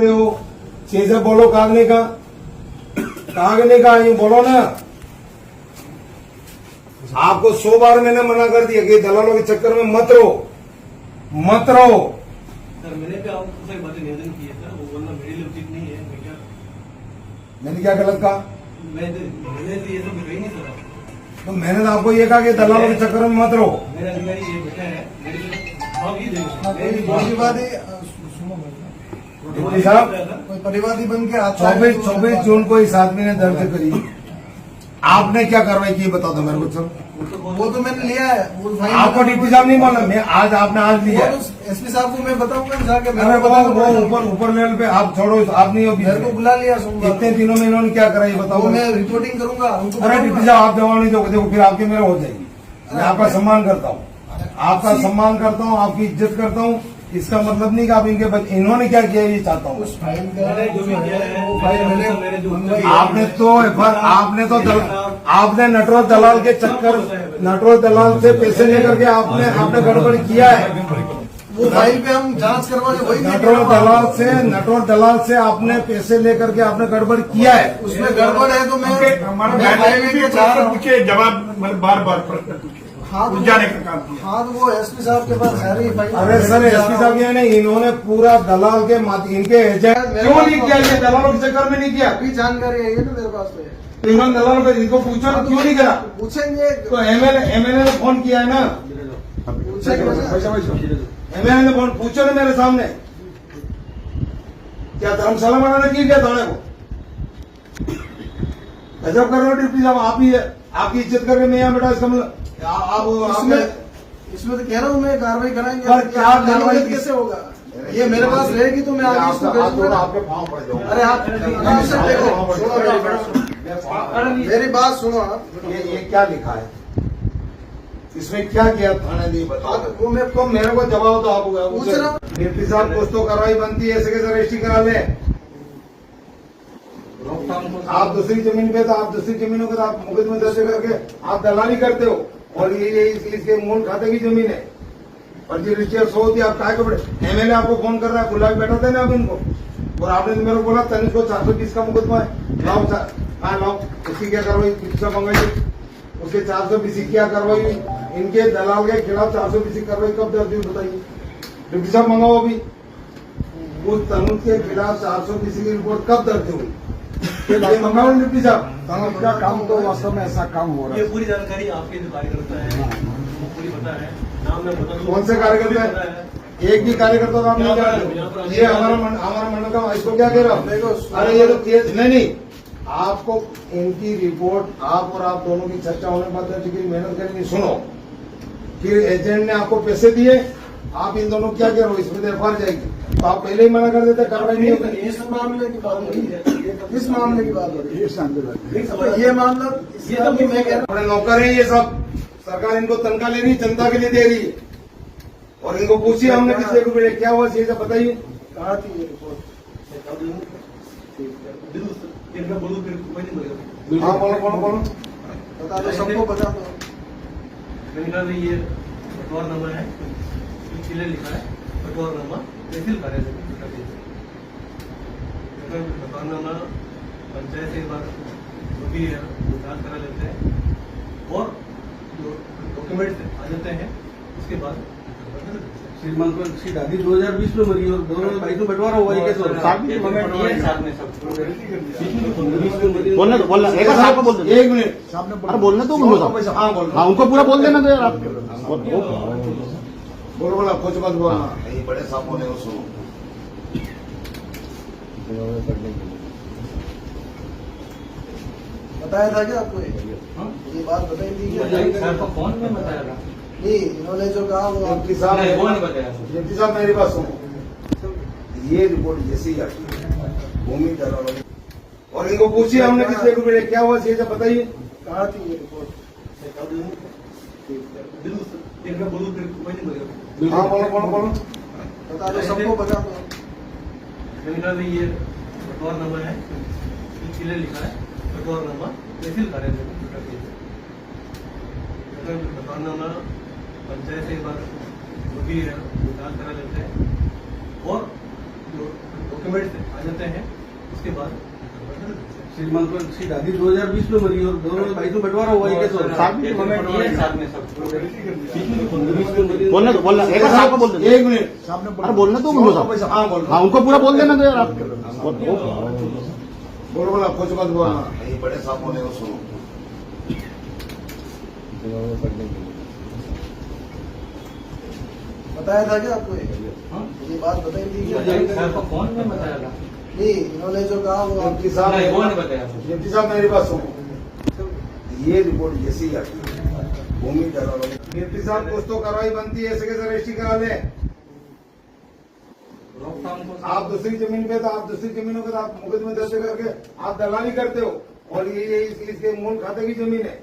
हो चीजें बोलो कागने का ये बोलो ना। आपको 100 बार मैंने मना कर दिया कि दलालों के चक्कर में मत रहो। सर मैंने भी आपको सही बातें निवेदन किया था, वो बोलना मेरे लिए उचित नहीं है। मैंने क्या गलत कहा? मैंने तो ये सब कही नहीं सर। तो मैंने तो आपको ये कहा कि दलालों के चक्कर में मत रहो। मेरा अधिकारी ये बैठा है, मेरे लिए आप ही देंगे। डिप्टी साहब कोई परिवादी बन के आता है 24 जून को इस आदमी ने दर्ज करी। आपने क्या कार्रवाई की बता दो मेरे को। सर वो तो मैंने लिया है, वो फाइन आपको डिप्टी साहब नहीं मालूम? मैं आज लिया है। एसपी साहब को मैं बताऊंगा जाके। अरे वो ऊपर लेवल पे आप छोड़ो, आप नहीं हो। मेरे को बुला लिया सोमवार। इतने दिनों में इन्होंने क्या करा ये बताओ। मैं रिपोर्टिंग करूंगा उनको। अरे डिप्टी साहब आप जवाब नहीं दोगे, देखो फिर आपके मेरे हो जाएगी। मैं आपका सम्मान करता हूँ, आपका सम्मान करता हूँ, आपकी इज्जत करता हूँ। इसका मतलब नहीं कि आप इनके बच्चे इन्होंने क्या किया ये चाहता हूँ। उस फाइल का मैंने जो भी किया है वो फाइल मैंने आपने नटवर दलाल के चक्कर, नटवर दलाल से पैसे लेकर के आपने गड़बड़ किया है। वो फाइल पे हम जांच करवा के वही नटवर दलाल से आपने पैसे लेकर के आपने गड़बड़ किया है। उसमें गड़बड़ है तो मैं पूछे जवाब बार प्रश्न पूछे जाने का काम किया। हाँ तो वो एसपी साहब के पास सारी फाइल। अरे सर एसपी साहब ये नहीं, इन्होंने पूरा दलाल के इनके एजेंट क्यों नहीं किया? ये दलालों के चक्कर में नहीं किया। अभी जानकारी है ये ना मेरे पास तो है। तो इन्होंने दलालों को इनको पूछा क्यों नहीं करा? पूछेंगे तो एमएलए ने फोन किया है ना। एमएलए ने फोन पूछो ना मेरे सामने। क्या धर्मशाला बनाने की क्या थाने को? गजब कर रहे हो डिप्टी साहब। आप ही है, आपकी इज्जत करके मैं यहाँ बैठा। इसका मतलब इसमें तो कह रहा हूँ मैं कार्रवाई कराएंगे। पर क्या कार्रवाई कैसे होगा? ये मेरे पास रहेगी तो मैं आगे इसको भेजूंगा। आपके पाँव पड़ जाऊंगा। अरे आप मेरी बात सुनो आप। ये क्या लिखा है इसमें? क्या किया थाने ने बताओ। वो मैं तो मेरे को जवाब तो आप पूछ रहा हूँ। डिप्टी साहब कुछ तो कार्रवाई बनती है, ऐसे कैसे रजिस्ट्री करा ले। आप दूसरी जमीन पे तो आप दूसरी जमीनों को तो आप मुकदमे दर्ज करके आप दलाली करते हो। और ये इसके मूल खाते की जमीन है और जी रजिस्टर 100 होती है। आप क्या कपड़े एमएलए आपको फोन कर रहा है, बुला के बैठा था ना आप इनको। और आपने मेरे को बोला तनिष को 420 का मुकदमा है, लाओ लाओ उसकी क्या कार्रवाई मंगाई? उसके 420 क्या कार्रवाई हुई? इनके दलाल के खिलाफ 420 कार्रवाई कब दर्ज हुई बताइए? डिप्टी साहब मंगाओ अभी। उस तनुज के खिलाफ 420 की रिपोर्ट कब दर्ज हुई? मंगाओ डिप्टी साहब। का काम तो वास्तव में ऐसा काम हो रहा ये है। पूरी जानकारी आपके जो कार्यकर्ता है वो पूरी पता है। नाम मैं बता दूं। कौन से कार्यकर्ता है? एक भी कार्यकर्ता का आप नहीं जानते। ये हमारा मंडल का इसको क्या कह रहा हूँ? अरे ये तो नहीं आपको इनकी रिपोर्ट आप और आप दोनों की चर्चा होने के बाद दर्ज की मेहनत करेंगे। सुनो फिर एजेंट ने आपको पैसे दिए, आप इन दोनों क्या कह रहे हो? इसमें एफआईआर जाएगी तो आप पहले ही मना कर देते, कार्रवाई नहीं होगी। इस मामले की बात हो रही है। इस मामले की बात हो रही है। ये मामला ये तो मैं कह रहा हूँ। अपने नौकर है ये सब। सरकार इनको तनख्वाह ले रही, जनता के लिए दे रही है। और इनको पूछिए हमने किसी को क्या हुआ ये सब बताइए। कहा थी ये रिपोर्ट? हाँ बोलो बता दो, सबको बता दो। मैंने कहा ये बटवारनामा है, किले लिखा है बटवारनामा तहसील कार्यालय बटवारनामा पंचायत से एक बार जो भी है जांच करा लेते हैं और जो डॉक्यूमेंट आ जाते हैं उसके बाद श्रीमान को इसकी दादी 2020 में मरी और 2022 में बंटवारा हुआ है। कैसे बोलना तो बोलना एक साहब को बोल दो। 1 मिनट अरे बोलना तो बोलो साहब। हाँ उनको पूरा बोल देना तो यार आप बोलो कुछ मत बोलना। ये बड़े साहब होने को सुनो। बताया था क्या आपको? ये बात बताई थी क्या? फोन में बताया था नहीं, इन्होंने जो कहा वो डिप्टी साहब मेरी बात सुनो। ये रिपोर्ट जैसी आती है भूमि दलाल और इनको पूछिए हमने किसी को क्या हुआ ये सब बताइए। कहा थी ये रिपोर्ट? हाँ बोलो बता दो, सबको बता दो। मैंने कहा ये बटवारनामा है, किले लिखा है बटवारनामा तहसील कार्यालय बटवारनामा पंचायत से एक बार जो भी है जांच करा लेते हैं और जो डॉक्यूमेंट्स आ जाते हैं उसके बाद श्रीमान को उसकी दादी 2020 में मरी और 2022 में बंटवारा हुआ, ये कैसे हो रहा है? बोलना तो बोलना एक बार साहब को बोल देना। एक मिनट सामने अरे बोलना तो उनको साहब। हाँ बोल हाँ उनको पूरा बोल देना तो यार आप। बोलो बोला कुछ मत बोलना ये बड़े साहब होने को सुनो बताया था क्या आपको ये बात बताई थी क्या? कौन ने बताया था? नहीं, इन्होंने जो कहा वो डिप्टी साहब नहीं, वो नहीं बताया। डिप्टी साहब मेरी बात सुनो ये रिपोर्ट जैसी ही आती है भूमि दलाल डिप्टी साहब कुछ तो कार्रवाई बनती है ऐसे कैसे रजिस्ट्री करा ले रोकथाम को आप दूसरी जमीन पे तो आप दूसरी जमीनों के तो आप मुकदमे दर्ज करके आप दलाली करते हो और ये इसके मूल खाते की जमीन है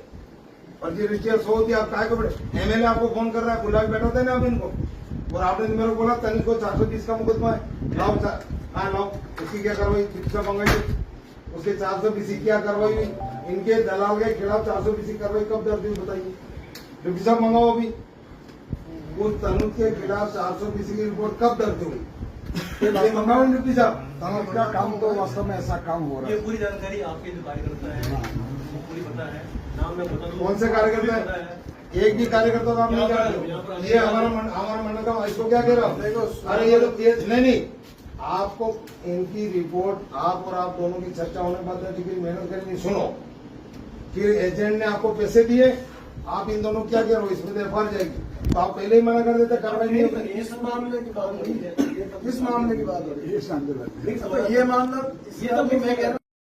फर्जी रजिस्टर 100 होती है आप काय को एमएलए आपको फोन कर रहा है बुला के बैठाते ना आप इनको और आपने मेरे को बोला तनिक को 420 का मुकदमा है लाओ कहा लाओ उसकी क्या कार्रवाई चिकित्सा मंगाई उसके 420 की क्या कार्रवाई हुई इनके दलाल के खिलाफ 420 की कार्रवाई कब दर्ज हुई बताइए डिप्टी साहब मंगाओ अभी उस तनुज के खिलाफ 420 की रिपोर्ट कब दर्ज हुई ये मंगाओ डिप्टी साहब तनुज का काम तो वास्तव में ऐसा काम हो रहा ये है। पूरी जानकारी आपके जो कार्यकर्ता है वो पूरी पता है नाम में बता दूं कौन से कार्यकर्ता है? पता है एक भी कार्यकर्ता का आप नहीं यहाँ जानते पर- ये हमारा मंडल का इसको क्या कह रहा हूँ देखो, अरे ये तो ये नहीं आपको इनकी रिपोर्ट आप और आप दोनों की चर्चा होने के बाद फिर मेहनत करेंगे सुनो फिर एजेंट ने आपको पैसे दिए आप इन दोनों क्या कह रहे हो इसमें तो एफआईआर जाएगी तो आप पहले ही मना कर देते कार्रवाई नहीं होती इस मामले की बात हो रही है, इस मामले की बात हो रही है, ये मामला ये तो मैं कह रहा हूँ